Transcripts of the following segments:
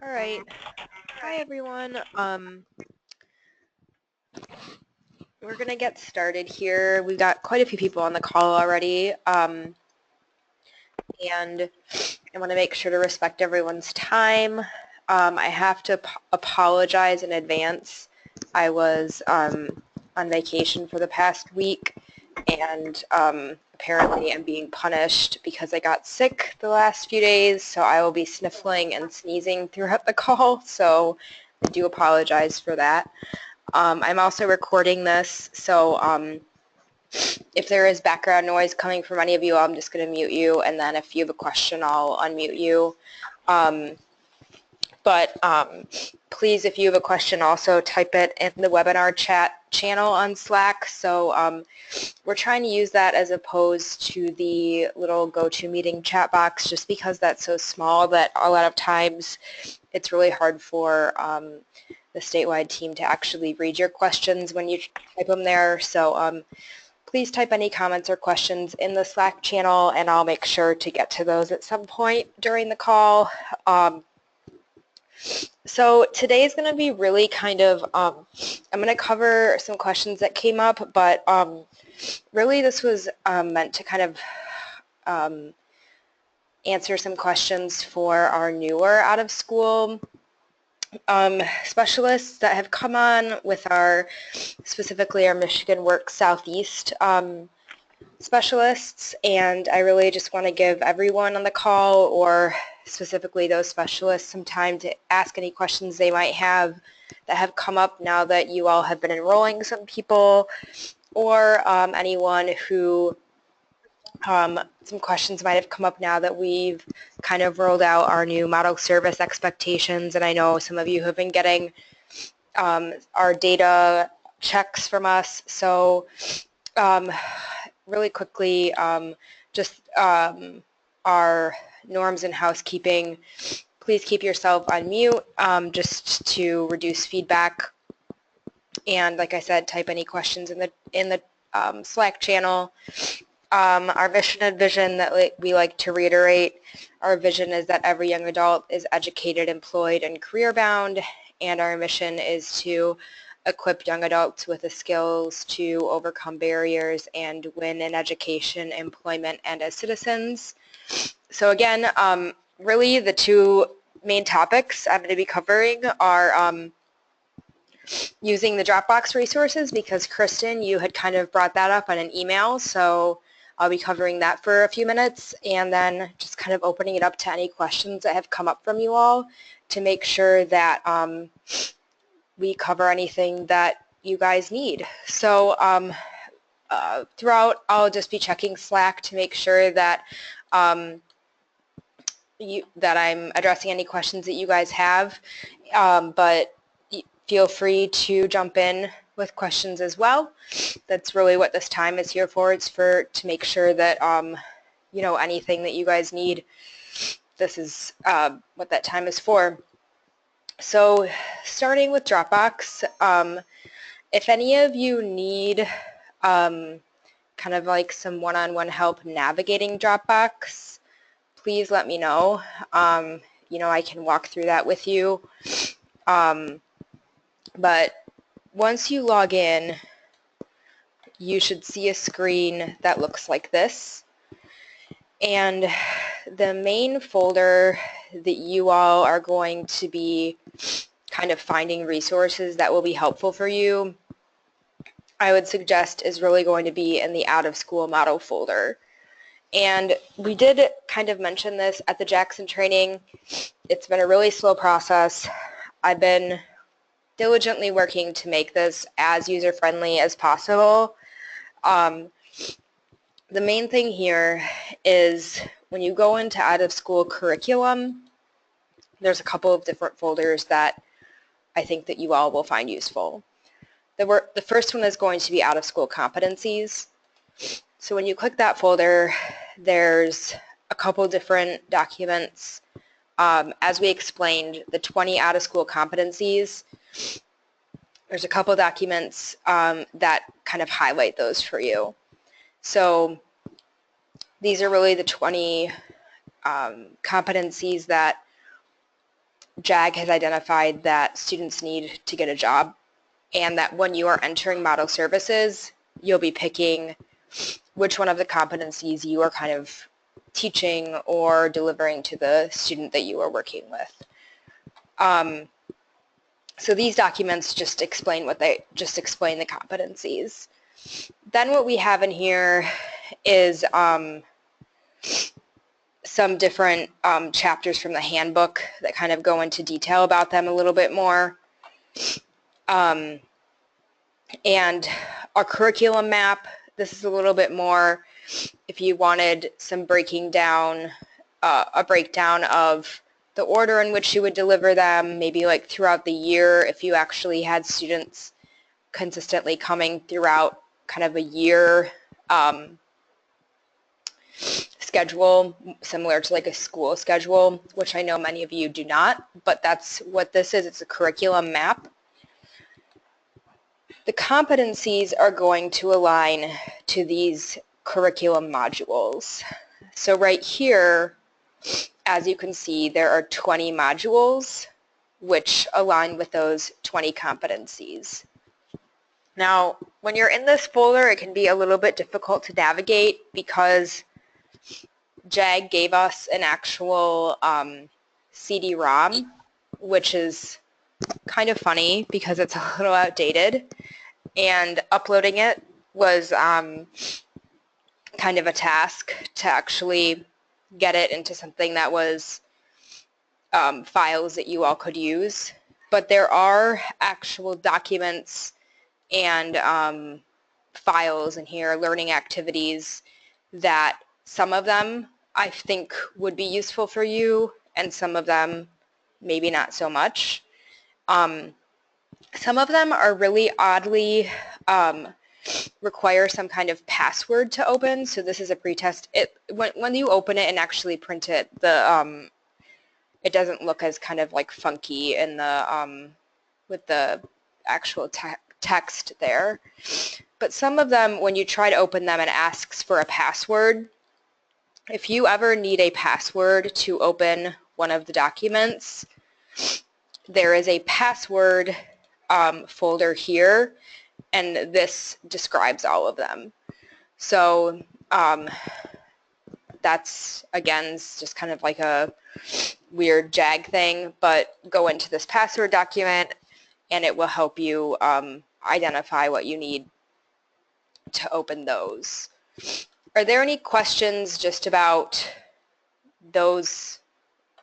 All right. Hi, everyone. We're going to get started here. We've got quite a few people on the call already, and I want to make sure to respect everyone's time. I have to apologize in advance. I was on vacation for the past week, and apparently I'm being punished because I got sick the last few days, so I will be sniffling and sneezing throughout the call, so I do apologize for that. I'm also recording this, so if there is background noise coming from any of you, I'm just going to mute you, and then if you have a question, I'll unmute you. Please, if you have a question, also type it in the webinar chat channel on Slack. So we're trying to use that as opposed to the little GoToMeeting chat box, just because that's so small that a lot of times it's really hard for the statewide team to actually read your questions when you type them there. So please type any comments or questions in the Slack channel, and I'll make sure to get to those at some point during the call. So today is going to be really kind of, I'm going to cover some questions that came up, but really this was meant to kind of answer some questions for our newer out-of-school specialists that have come on with specifically our Michigan Works Southeast specialists, and I really just want to give everyone on the call, or specifically those specialists, some time to ask any questions they might have that have come up now that you all have been enrolling some people, or anyone who some questions might have come up now that we've kind of rolled out our new model service expectations, and I know some of you have been getting our data checks from us. So really quickly, just our norms and housekeeping. Please keep yourself on mute just to reduce feedback. And like I said, type any questions in the Slack channel. Our mission and vision that we like to reiterate. Our vision is that every young adult is educated, employed, and career-bound, and our mission is to equip young adults with the skills to overcome barriers and win in education, employment, and as citizens. So again, really the two main topics I'm going to be covering are using the Dropbox resources, because Kristen, you had kind of brought that up on an email, so I'll be covering that for a few minutes, and then just kind of opening it up to any questions that have come up from you all to make sure that we cover anything that you guys need. So throughout, I'll just be checking Slack to make sure that that I'm addressing any questions that you guys have, but feel free to jump in with questions as well. That's really what this time is here for. It's to make sure that you know, anything that you guys need, this is what that time is for. So starting with Dropbox, if any of you need kind of like some one-on-one help navigating Dropbox, please let me know. You know, I can walk through that with you. But once you log in, you should see a screen that looks like this. And the main folder that you all are going to be kind of finding resources that will be helpful for you, I would suggest, is really going to be in the out-of-school model folder. And we did kind of mention this at the Jackson training. It's been a really slow process. I've been diligently working to make this as user-friendly as possible. The main thing here is when you go into out-of-school curriculum, there's a couple of different folders that I think that you all will find useful. The first one is going to be out-of-school competencies. So when you click that folder, there's a couple different documents. As we explained, the 20 out-of-school competencies, there's a couple documents that kind of highlight those for you. So these are really the 20 competencies that JAG has identified that students need to get a job, and that when you are entering model services, you'll be picking which one of the competencies you are kind of teaching or delivering to the student that you are working with. So these documents just explain the competencies. Then what we have in here is some different chapters from the handbook that kind of go into detail about them a little bit more. And our curriculum map, this is a little bit more if you wanted some breaking down, a breakdown of the order in which you would deliver them, maybe like throughout the year if you actually had students consistently coming throughout kind of a year schedule, similar to like a school schedule, which I know many of you do not, but that's what this is. It's a curriculum map. The competencies are going to align to these curriculum modules. So right here, as you can see, there are 20 modules which align with those 20 competencies. Now, when you're in this folder, it can be a little bit difficult to navigate because JAG gave us an actual CD-ROM, which is kind of funny because it's a little outdated, and uploading it was kind of a task to actually get it into something that was files that you all could use. But there are actual documents and files in here, learning activities, that some of them I think would be useful for you and some of them maybe not so much. Some of them are really oddly require some kind of password to open. So this is a pretest. When you open it and actually print it, it doesn't look as kind of like funky in the with the actual text there. But some of them, when you try to open them, it asks for a password. If you ever need a password to open one of the documents, there is a password folder here, and this describes all of them. So that's, again, just kind of like a weird JAG thing, but go into this password document and it will help you identify what you need to open those. Are there any questions just about those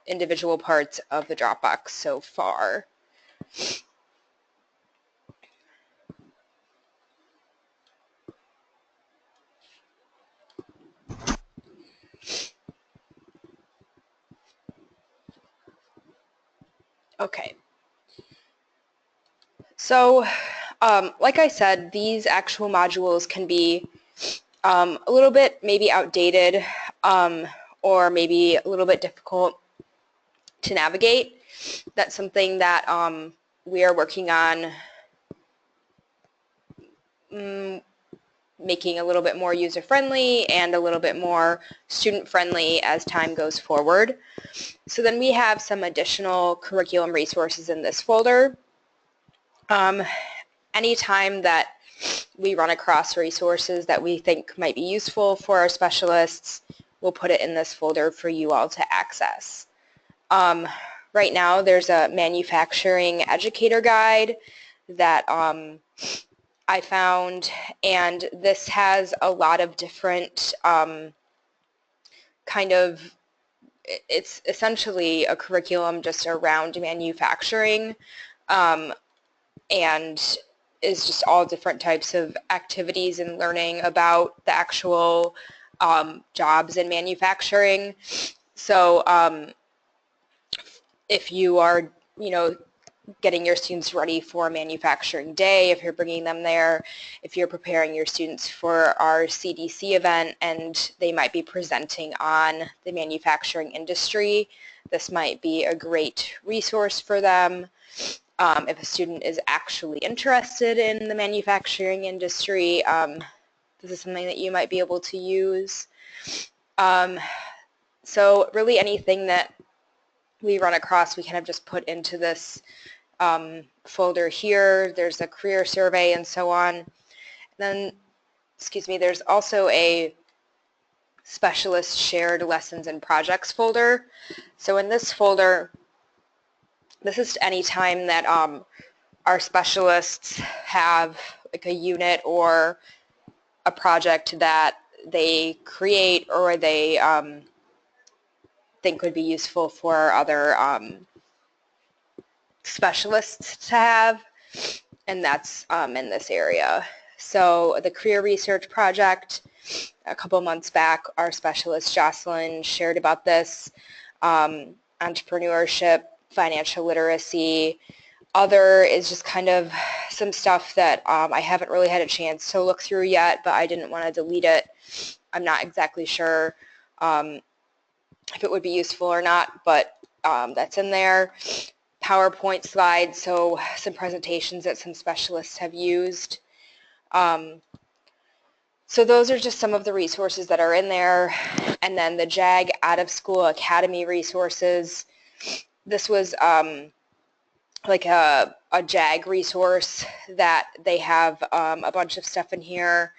individual parts of the Dropbox so far? Okay. So, like I said, these actual modules can be a little bit maybe outdated or maybe a little bit difficult to navigate. That's something that we are working on making a little bit more user-friendly and a little bit more student-friendly as time goes forward. So then we have some additional curriculum resources in this folder. Anytime that we run across resources that we think might be useful for our specialists, we'll put it in this folder for you all to access. Right now there's a manufacturing educator guide that I found, and this has a lot of different it's essentially a curriculum just around manufacturing, and is just all different types of activities and learning about the actual jobs in manufacturing. So if you are, getting your students ready for a manufacturing day, if you're bringing them there, if you're preparing your students for our CDC event and they might be presenting on the manufacturing industry, this might be a great resource for them. If a student is actually interested in the manufacturing industry, this is something that you might be able to use. So really anything that we run across, we kind of just put into this folder here. There's a career survey and so on. Then, excuse me, there's also a specialist shared lessons and projects folder. So in this folder, this is any time that our specialists have like a unit or a project that they create or they think would be useful for other specialists to have, and that's in this area. So the career research project, a couple months back, our specialist Jocelyn shared about this, entrepreneurship, financial literacy. Other is just kind of some stuff that I haven't really had a chance to look through yet, but I didn't want to delete it. I'm not exactly sure if it would be useful or not, but that's in there. PowerPoint slides, so some presentations that some specialists have used. So those are just some of the resources that are in there. And then the JAG Out of School Academy resources. This was like a JAG resource that they have a bunch of stuff in here.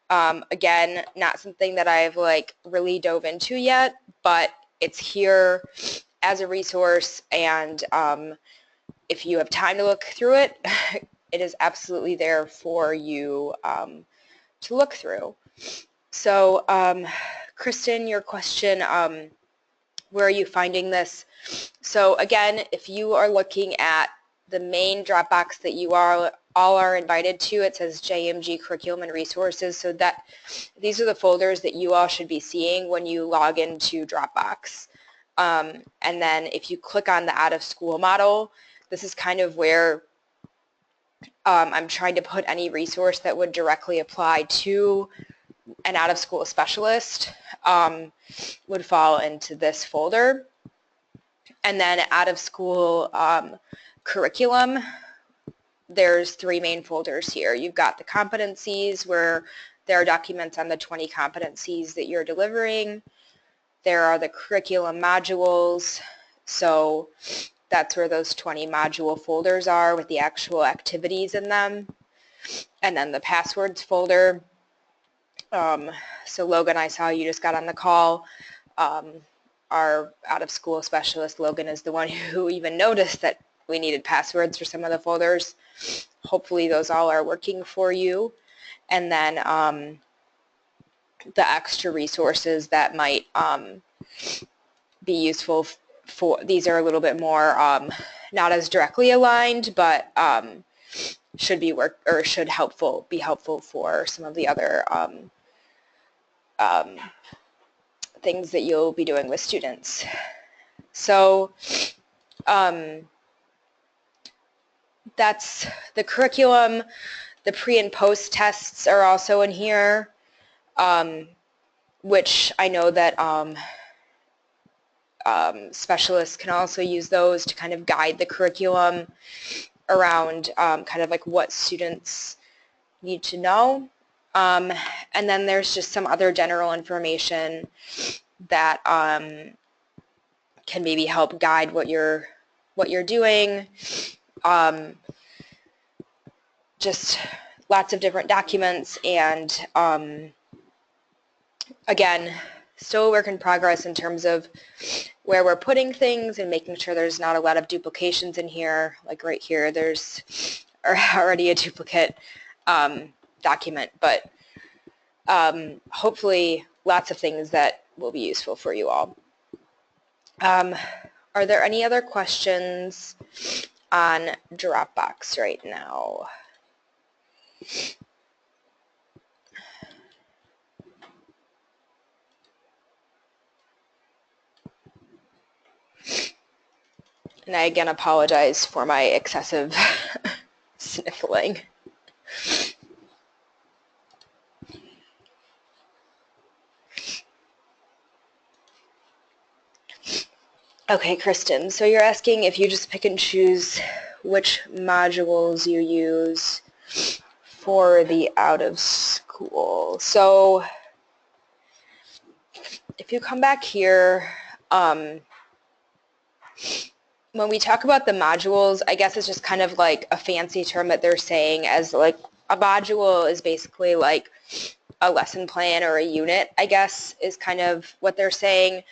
Again, not something that I've like really dove into yet, but it's here as a resource, and if you have time to look through it, it is absolutely there for you to look through. So Kristen, your question, where are you finding this? So again, if you are looking at the main Dropbox that you all are invited to, it says JMG Curriculum and Resources, so that these are the folders that you all should be seeing when you log into Dropbox. And then if you click on the out of school model, this is kind of where I'm trying to put any resource that would directly apply to an out of school specialist would fall into this folder. And then out of school curriculum, there's 3 main folders here. You've got the competencies, where there are documents on the 20 competencies that you're delivering. There are the curriculum modules, so that's where those 20 module folders are with the actual activities in them. And then the passwords folder. So Logan, I saw you just got on the call. Our out of school specialist, Logan, is the one who even noticed that we needed passwords for some of the folders. Hopefully those all are working for you. And then the extra resources that might be useful for, these are a little bit more not as directly aligned, but should be be helpful for some of the other things that you'll be doing with students. So that's the curriculum. The pre and post tests are also in here, which I know that specialists can also use those to kind of guide the curriculum around kind of like what students need to know. And then there's just some other general information that can maybe help guide what you're doing. Just lots of different documents, and again, still a work in progress in terms of where we're putting things and making sure there's not a lot of duplications in here. Like right here, there's already a duplicate document, but hopefully lots of things that will be useful for you all. Are there any other questions on Dropbox right now? And I again apologize for my excessive sniffling. Okay, Kristen, so you're asking if you just pick and choose which modules you use for the out of school. So if you come back here, when we talk about the modules, I guess it's just kind of like a fancy term that they're saying as like a module is basically like a lesson plan or a unit, I guess, is kind of what they're saying.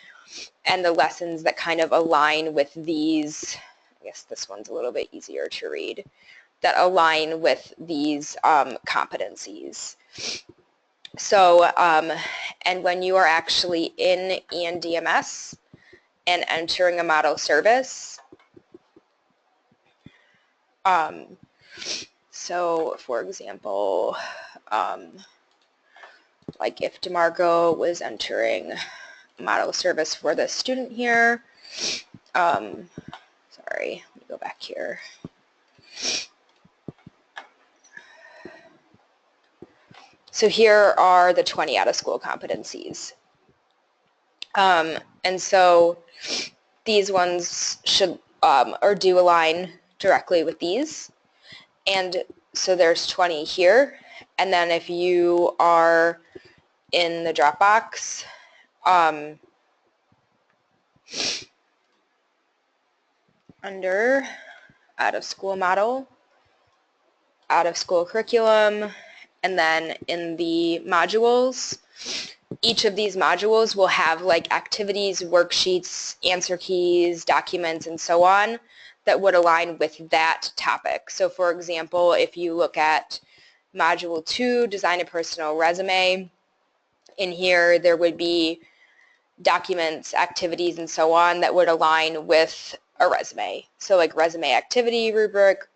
And the lessons that kind of align with these, I guess this one's a little bit easier to read, that align with these competencies. So, and when you are actually in ENDMS and entering a model service, so for example, like if DeMarco was entering model service for this student here, sorry, let me go back here. So here are the 20 out-of-school competencies. And so these ones should or do align directly with these. And so there's 20 here. And then if you are in the Dropbox, under out-of-school model, out-of-school curriculum, and then in the modules, each of these modules will have like activities, worksheets, answer keys, documents, and so on that would align with that topic. So for example, if you look at Module 2, Design a Personal Resume, in here there would be documents, activities, and so on that would align with a resume. So like resume activity rubric,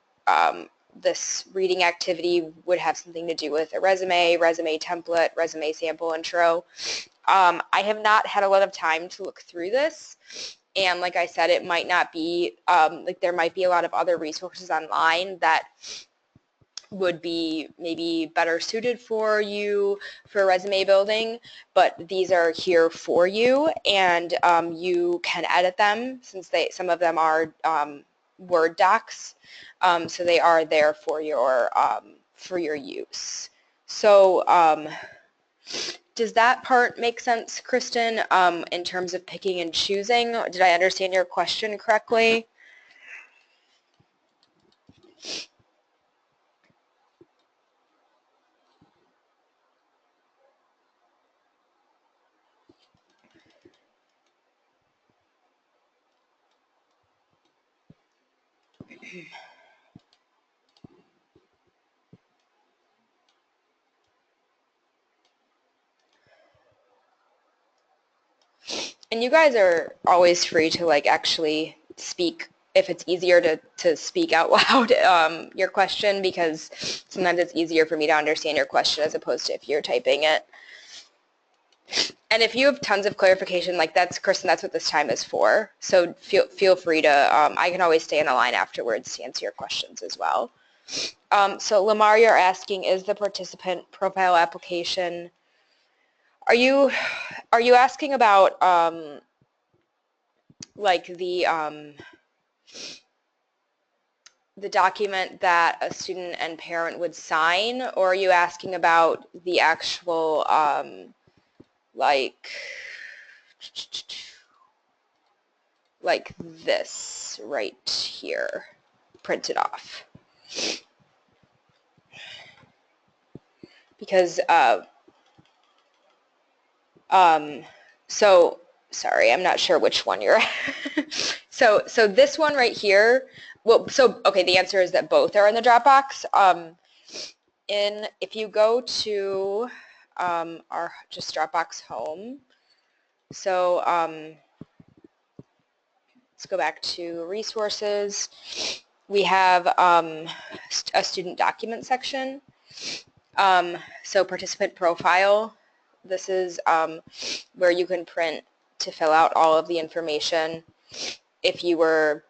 this reading activity would have something to do with a resume, resume template, resume sample intro. I have not had a lot of time to look through this, and like I said, it might not be, like there might be a lot of other resources online that would be maybe better suited for you for resume building, but these are here for you, and you can edit them since some of them are Word docs, so they are there for your use. So does that part make sense, Kristen, in terms of picking and choosing? Did I understand your question correctly? And you guys are always free to like actually speak if it's easier to speak out loud your question, because sometimes it's easier for me to understand your question as opposed to if you're typing it. And if you have tons of clarification, like that's, Kristen, that's what this time is for. So feel free to, I can always stay on the line afterwards to answer your questions as well. So Lamar, you're asking, is the participant profile application, are you asking about like the document that a student and parent would sign, or are you asking about the actual like this right here printed off? Because so sorry, I'm not sure which one you're so this one right here, well, so okay, the answer is that both are in the Dropbox. If you go to our just Dropbox home, so let's go back to resources. We have a student document section. So participant profile, this is where you can print to fill out all of the information if you were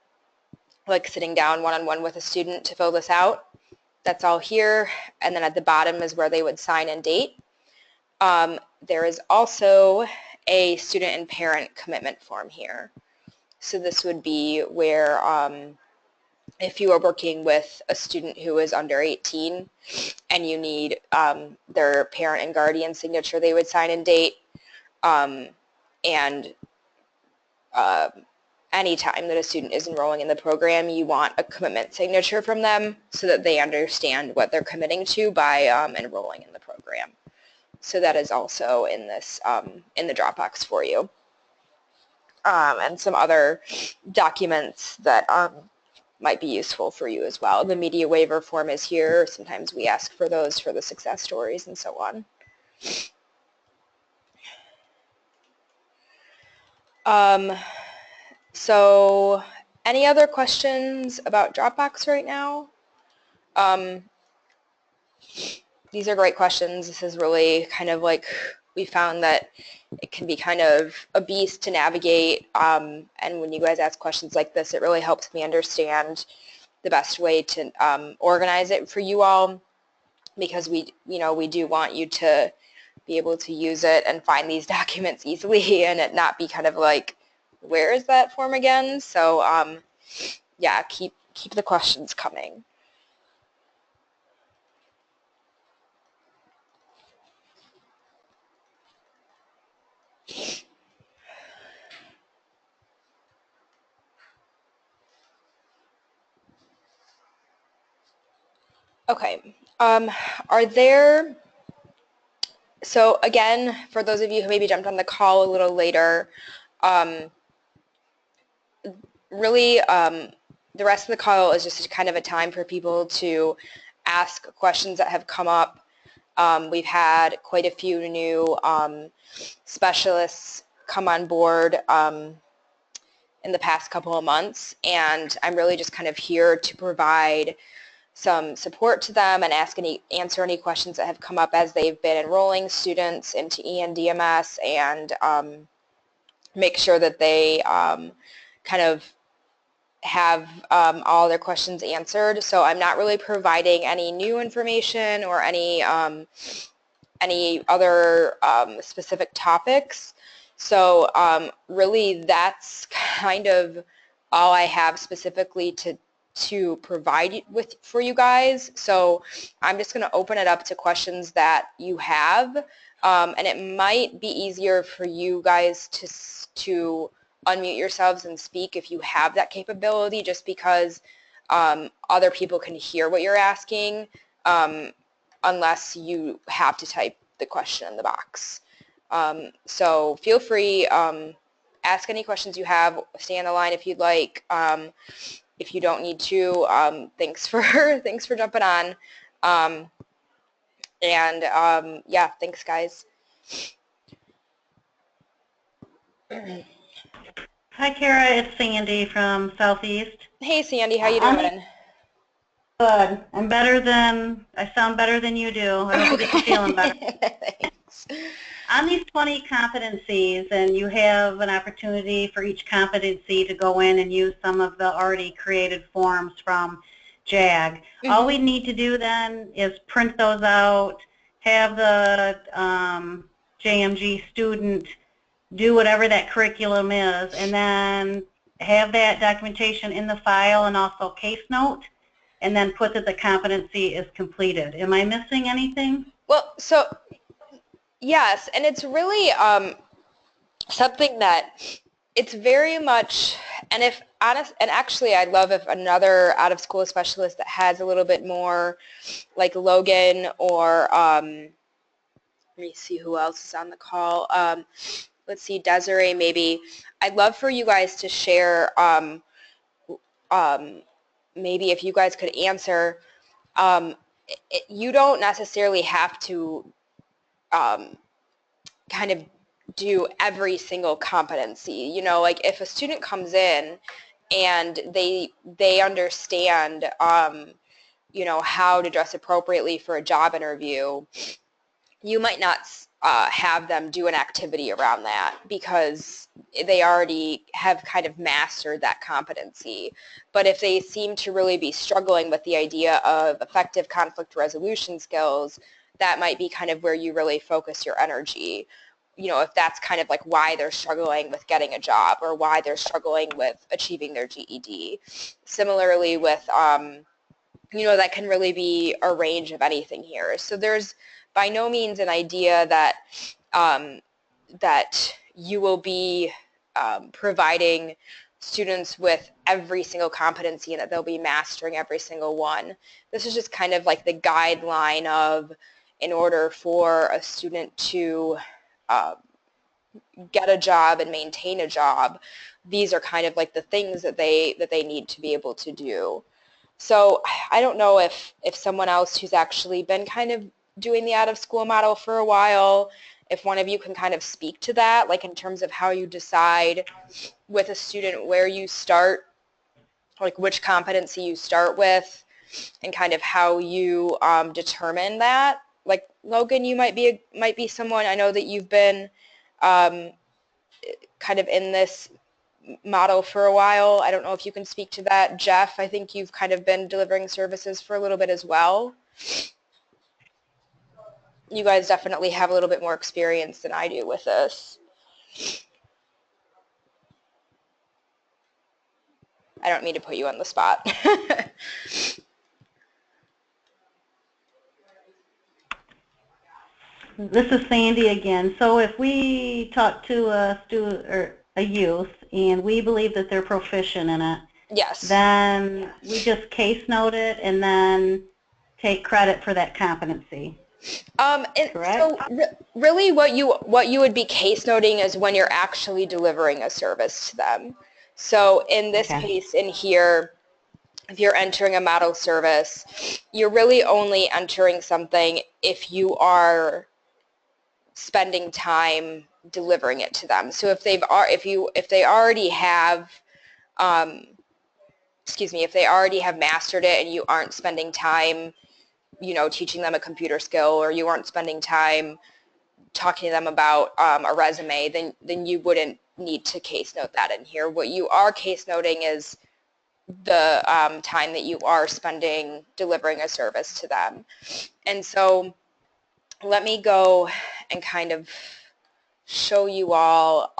like sitting down one-on-one with a student to fill this out. That's all here, and then at the bottom is where they would sign and date. There is also a student and parent commitment form here. So this would be where if you are working with a student who is under 18 and you need their parent and guardian signature, they would sign and date. And anytime that a student is enrolling in the program, you want a commitment signature from them so that they understand what they're committing to by enrolling in the program. So that is also in this in the Dropbox for you. And some other documents that might be useful for you as well. The media waiver form is here. Sometimes we ask for those for the success stories and so on. So any other questions about Dropbox right now? These are great questions. This is really kind of like, we found that it can be kind of a beast to navigate, and when you guys ask questions like this, it really helps me understand the best way to organize it for you all, because we do want you to be able to use it and find these documents easily and it not be kind of like, where is that form again? So yeah, keep the questions coming. Okay, are there, so again, for those of you who maybe jumped on the call a little later, really the rest of the call is just kind of a time for people to ask questions that have come up. We've had quite a few new specialists come on board in the past couple of months, and I'm really just kind of here to provide some support to them and answer any questions that have come up as they've been enrolling students into ENDMS, and make sure that they kind of have all their questions answered. So I'm not really providing any new information or any other specific topics. So really that's kind of all I have specifically to provide for you guys. So I'm just going to open it up to questions that you have, and it might be easier for you guys to unmute yourselves and speak if you have that capability, just because other people can hear what you're asking, unless you have to type the question in the box. So feel free, ask any questions you have, stay on the line if you'd like. If you don't need to, thanks for jumping on. Yeah, thanks guys. Hi, Kara. It's Sandy from Southeast. Hey, Sandy. How you doing? Good. I sound better than you do. I hope you get to feeling better. Thanks. On these 20 competencies, and you have an opportunity for each competency to go in and use some of the already created forms from JAG. Mm-hmm. All we need to do then is print those out, have the JMG student do whatever that curriculum is, and then have that documentation in the file and also case note, and then put that the competency is completed. Am I missing anything? Well, so yes, and it's really something that it's very much, and if honest, and actually I'd love if another out-of-school specialist that has a little bit more, like Logan or let me see who else is on the call. Let's see, Desiree maybe. I'd love for you guys to share, maybe if you guys could answer, you don't necessarily have to kind of do every single competency. You know, like if a student comes in and they understand, you know, how to dress appropriately for a job interview, you might not have them do an activity around that because they already have kind of mastered that competency. But if they seem to really be struggling with the idea of effective conflict resolution skills, that might be kind of where you really focus your energy. You know, if that's kind of like why they're struggling with getting a job or why they're struggling with achieving their GED. Similarly with, you know, that can really be a range of anything here. So there's by no means an idea that that you will be providing students with every single competency and that they'll be mastering every single one. This is just kind of like the guideline of, in order for a student to get a job and maintain a job, these are kind of like the things that they need to be able to do. So I don't know if someone else who's actually been kind of doing the out-of-school model for a while, if one of you can kind of speak to that, like in terms of how you decide with a student where you start, like which competency you start with, and kind of how you determine that. Like Logan, you might be someone, I know that you've been kind of in this model for a while. I don't know if you can speak to that. Jeff, I think you've kind of been delivering services for a little bit as well. You guys definitely have a little bit more experience than I do with this. I don't mean to put you on the spot. This is Sandy again. So if we talk to a student or a youth and we believe that they're proficient in it, Yes. then we just case note it and then take credit for that competency. Correct? So really what you would be case noting is when you're actually delivering a service to them. So in this case in here, if you're entering a model service, you're really only entering something if you are spending time delivering it to them. So if they already have if they already have mastered it and you aren't spending time, teaching them a computer skill, or you aren't spending time talking to them about a resume, then you wouldn't need to case note that in here. What you are case noting is the time that you are spending delivering a service to them. And so let me go and kind of show you all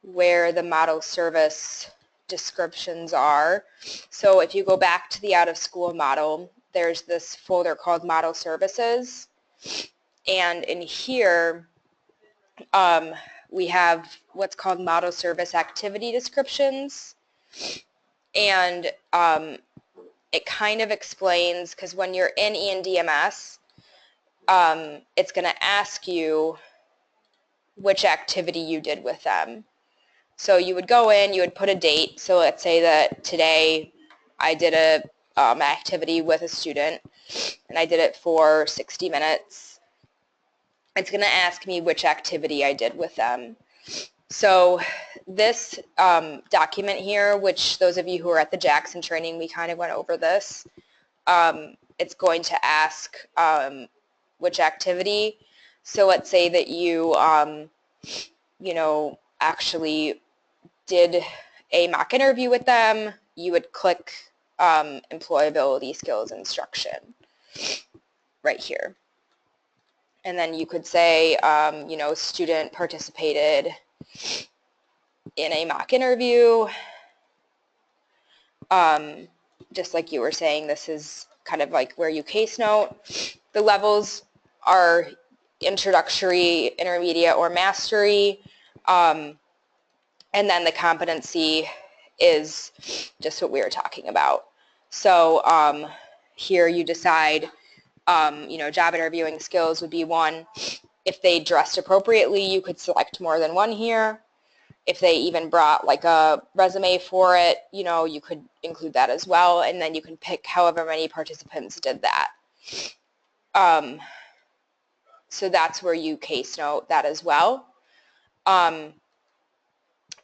where the model service descriptions are. So if you go back to the out-of-school model, there's this folder called Model Services. And in here, we have what's called Model Service Activity Descriptions. And it kind of explains, because when you're in ENDMS, it's going to ask you which activity you did with them. So you would go in, you would put a date. So let's say that today I did a activity with a student and I did it for 60 minutes. It's going to ask me which activity I did with them. So this document here, which those of you who are at the Jackson training, we kind of went over this. It's going to ask which activity. So let's say that you, actually did a mock interview with them, you would click employability skills instruction right here. And then you could say, student participated in a mock interview. Just like you were saying, this is kind of like where you case note. The levels are introductory, intermediate, or mastery. And then the competency is just what we were talking about. So here you decide, job interviewing skills would be one. If they dressed appropriately, you could select more than one here. If they even brought like a resume for it, you could include that as well. And then you can pick however many participants did that. So that's where you case note that as well.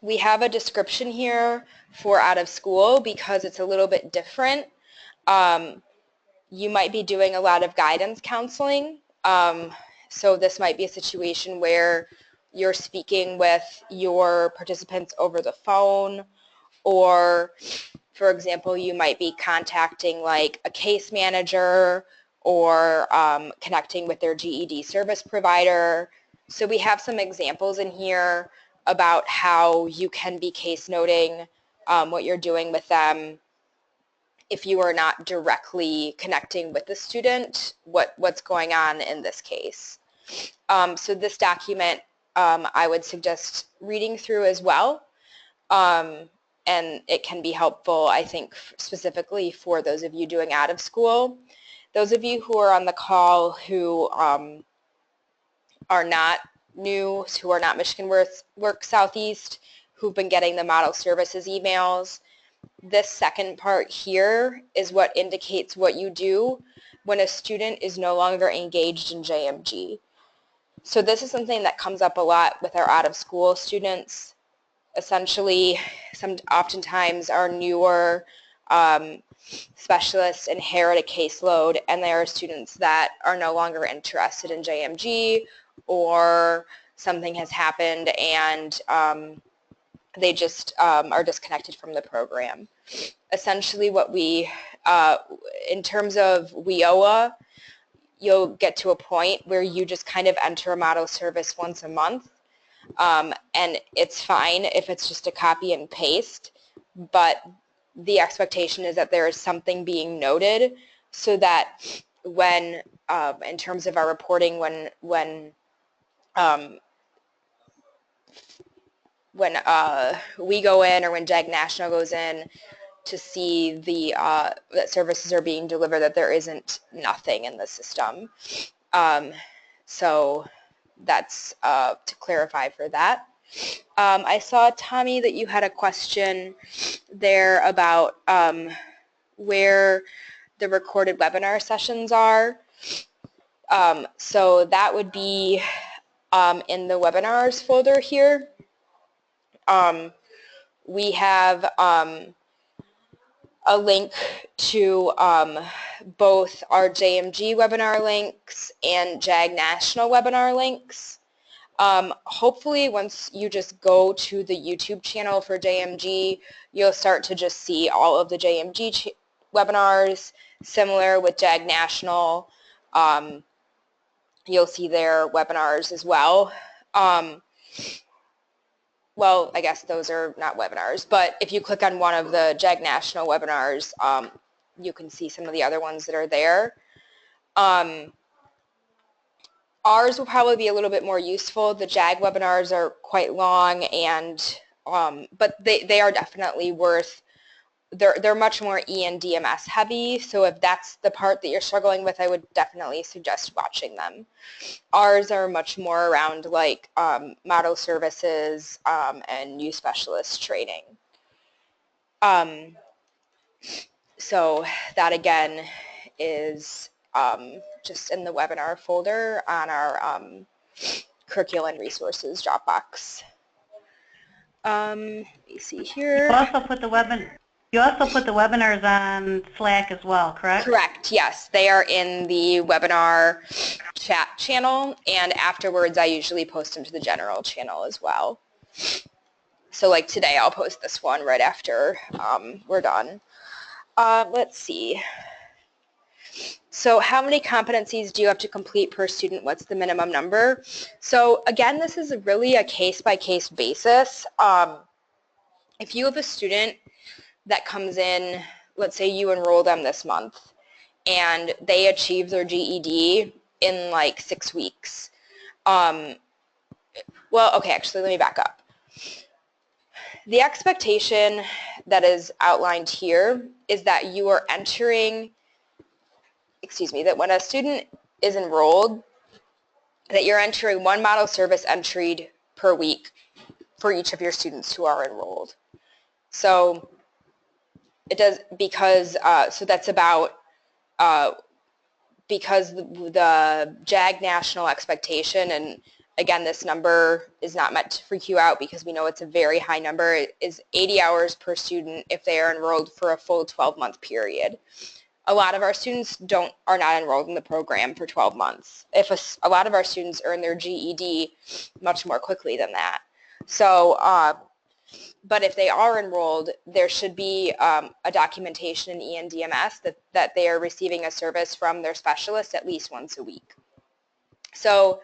We have a description here for out of school because it's a little bit different. You might be doing a lot of guidance counseling. So this might be a situation where you're speaking with your participants over the phone, or for example, you might be contacting like a case manager or connecting with their GED service provider. So we have some examples in here about how you can be case noting what you're doing with them if you are not directly connecting with the student, what's going on in this case. So this document I would suggest reading through as well. and it can be helpful, I think, specifically for those of you doing out of school. Those of you who are on the call who are not new, who are not Michigan Work Southeast, who've been getting the model services emails, this second part here is what indicates what you do when a student is no longer engaged in JMG. So this is something that comes up a lot with our out-of-school students. Essentially, oftentimes our newer specialists inherit a caseload, and there are students that are no longer interested in JMG, or something has happened and they just are disconnected from the program. Essentially what we, in terms of WIOA, you'll get to a point where you just kind of enter a model service once a month, and it's fine if it's just a copy and paste, but the expectation is that there is something being noted so that when, in terms of our reporting, when we go in, or when JAG National goes in to see the that services are being delivered, that there isn't nothing in the system. So that's to clarify for that. I saw, Tommy, that you had a question there about where the recorded webinar sessions are. So that would be in the webinars folder here. We have a link to both our JMG webinar links and JAG National webinar links. Hopefully once you just go to the YouTube channel for JMG, you'll start to just see all of the JMG webinars. Similar with JAG National, you'll see their webinars as well. Well, I guess those are not webinars, but if you click on one of the JAG National webinars, you can see some of the other ones that are there. Ours will probably be a little bit more useful. The JAG webinars are quite long, and but they are definitely worth, they're much more ENDMS heavy, so if that's the part that you're struggling with, I would definitely suggest watching them. Ours are much more around like model services and new specialist training. So that again is just in the webinar folder on our curriculum resources Dropbox. Let me see here. You also put the webinars on Slack as well, correct? Correct, yes. They are in the webinar chat channel, and afterwards I usually post them to the general channel as well. So like today I'll post this one right after we're done. Let's see. So how many competencies do you have to complete per student? What's the minimum number? So again, this is really a case-by-case basis. If you have a student that comes in, let's say you enroll them this month, and they achieve their GED in like 6 weeks. Well, okay, actually, let me back up. The expectation that is outlined here is that you are entering, that when a student is enrolled, that you're entering one model service entered per week for each of your students who are enrolled. So it does, because, so that's about, because the JAG National expectation, and again, this number is not meant to freak you out because we know it's a very high number, it is 80 hours per student if they are enrolled for a full 12-month period. A lot of our students are not enrolled in the program for 12 months. A lot of our students earn their GED much more quickly than that. So, but if they are enrolled, there should be a documentation in ENDMS that they are receiving a service from their specialist at least once a week. So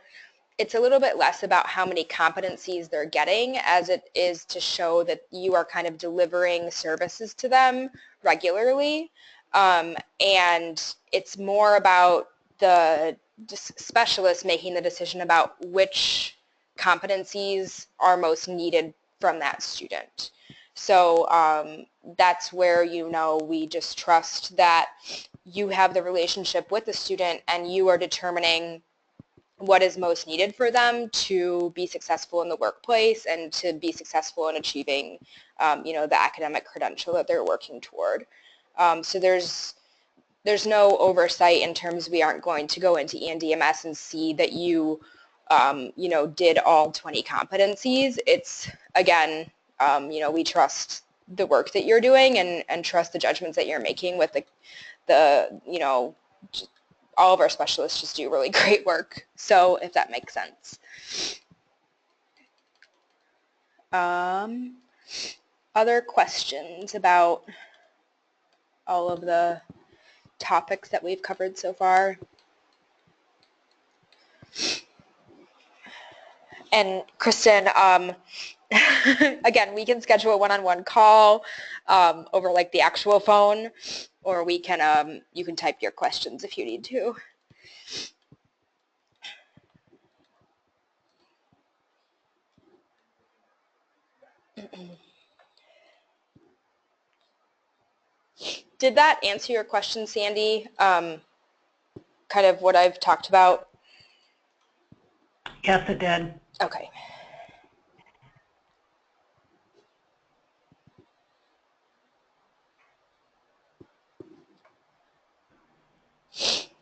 it's a little bit less about how many competencies they're getting as it is to show that you are kind of delivering services to them regularly. And it's more about the specialist making the decision about which competencies are most needed from that student. So that's where, we just trust that you have the relationship with the student and you are determining what is most needed for them to be successful in the workplace and to be successful in achieving, the academic credential that they're working toward. So there's no oversight in terms we aren't going to go into ENDMS and see that you, did all 20 competencies. It's, again, we trust the work that you're doing and trust the judgments that you're making with all of our specialists just do really great work. So if that makes sense. Other questions about all of the topics that we've covered so far? And Kristen, again, we can schedule a one-on-one call over like the actual phone, or we can you can type your questions if you need to. Did that answer your question, Sandy? Kind of what I've talked about? Yes, it did. Okay.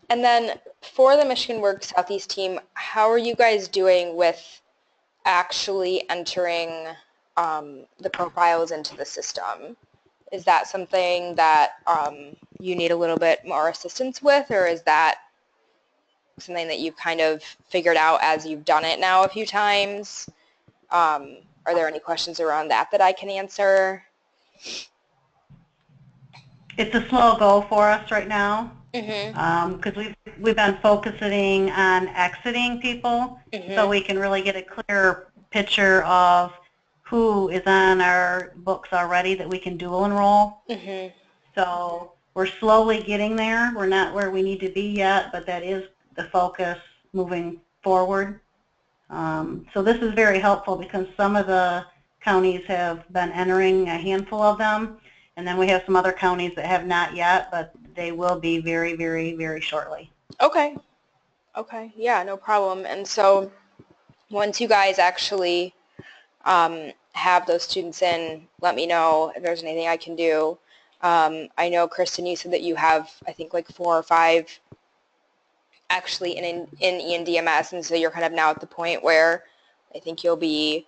And then for the Michigan Work Southeast team, how are you guys doing with actually entering the profiles into the system? Is that something that you need a little bit more assistance with, or is that something that you've kind of figured out as you've done it now a few times? Are there any questions around that I can answer? It's a slow go for us right now Mm-hmm. because we've been focusing on exiting people, Mm-hmm. so we can really get a clear picture of who is on our books already that we can dual enroll. Mm-hmm. So we're slowly getting there. We're not where we need to be yet, but that is the focus moving forward. So this is very helpful because some of the counties have been entering, a handful of them, and then we have some other counties that have not yet, but they will be very, very, very shortly. Okay. Okay. Yeah, no problem. And so once you guys actually have those students in, let me know if there's anything I can do. I know, Kristen, you said that you have, I think, like 4 or 5 actually in ENDMS, and so you're kind of now at the point where I think you'll be,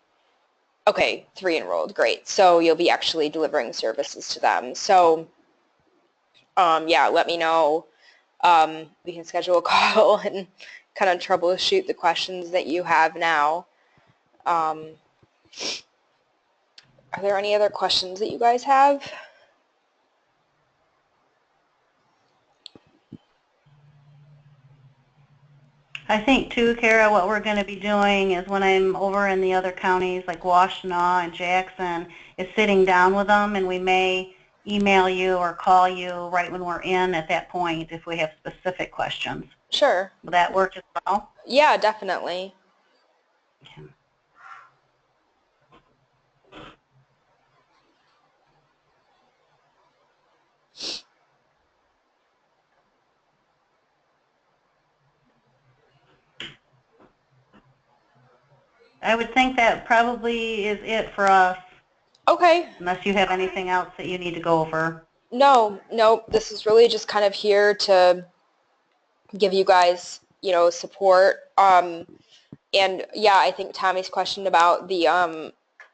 okay, 3 enrolled, great. So you'll be actually delivering services to them. So yeah, let me know. We can schedule a call and kind of troubleshoot the questions that you have now. Are there any other questions that you guys have? I think too, Kara, what we're going to be doing is when I'm over in the other counties like Washtenaw and Jackson, is sitting down with them, and we may email you or call you right when we're in at that point if we have specific questions. Sure. Will that work as well? Yeah, definitely. Okay. I would think that probably is it for us. Okay. Unless you have anything else that you need to go over. No, this is really just kind of here to give you guys, support. And yeah, I think Tommy's question about the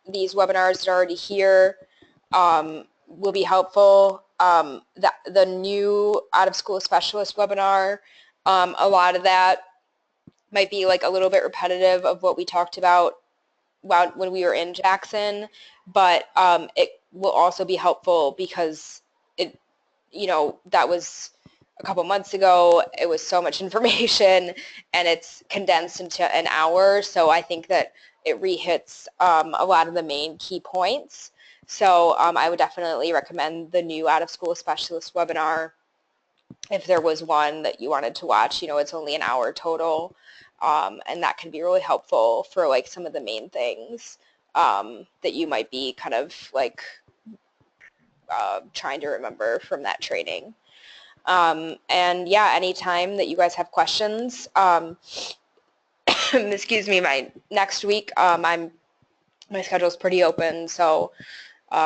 these webinars that are already here will be helpful. The new out of school specialist webinar, a lot of that might be like a little bit repetitive of what we talked about when we were in Jackson, but it will also be helpful because it, that was a couple months ago. It was so much information and it's condensed into an hour. So I think that it re-hits a lot of the main key points. So I would definitely recommend the new out of school specialist webinar if there was one that you wanted to watch. It's only an hour total. And that can be really helpful for like some of the main things that you might be kind of like trying to remember from that training. And yeah, anytime that you guys have questions, excuse me, my next week, my schedule is pretty open, so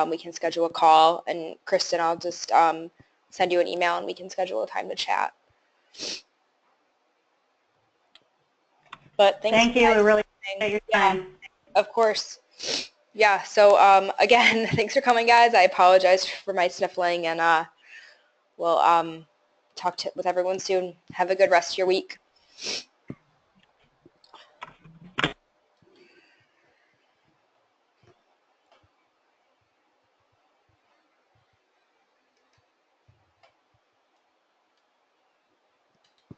we can schedule a call, and Kristen, I'll just send you an email and we can schedule a time to chat. But thanks. Thank you. We really appreciate your time. Of course. Yeah, so again, thanks for coming, guys. I apologize for my sniffling, and we'll talk with everyone soon. Have a good rest of your week.